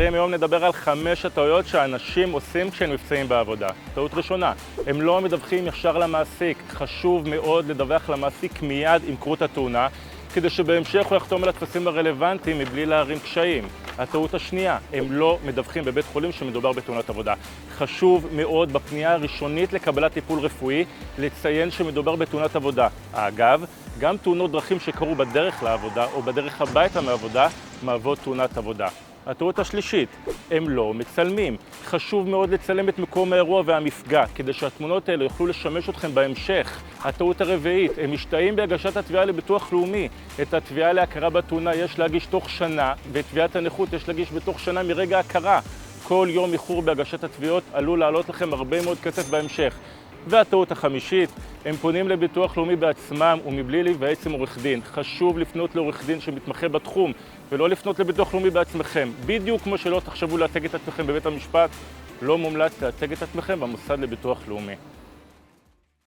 חברים, היום נדבר על 5 הטעויות שאנשים עושים כשהם נפצעים בעבודה. טעות ראשונה, הם לא מדווחים ישר למעסיק. חשוב מאוד לדווח למעסיק מיד עם קרות התאונה, כדי שבהמשך הוא יחתום על הטפסים הרלוונטיים מבלי להרים קשיים. הטעות השנייה, הם לא מדווחים בבית חולים שמדובר בתאונת עבודה. חשוב מאוד בפנייה הראשונית לקבלת טיפול רפואי לציין שמדובר בתאונת עבודה. אגב, גם תאונות דרכים שקרו בדרך לעבודה או בדרך הביתה מעבודה מהוות תאונת עבודה. הטעות השלישית, הם לא מצלמים. חשוב מאוד לצלם את מקום האירוע והמפגע, כדי שהתמונות האלה יוכלו לשמש אתכם בהמשך. הטעות הרביעית, הם משתהים בהגשת התביעה לביטוח לאומי. את התביעה להכרה בתאונה יש להגיש תוך שנה, ואת תביעת הנכות יש להגיש בתוך שנה מרגע הכרה. כל יום איחור בהגשת התביעות עלול לעלות לכם הרבה מאוד כסף בהמשך. והטעות החמישית, הם פונים לביטוח לאומי בעצמם ומבלי להיוועץ עם עורך דין. חשוב לפנות לעורך דין שמתמחה בתחום ולא לפנות לביטוח לאומי בעצמכם. בדיוק כמו שלא תחשבו להציג את עצמכם בבית המשפט, לא מומלץ להציג את עצמכם במוסד לביטוח לאומי.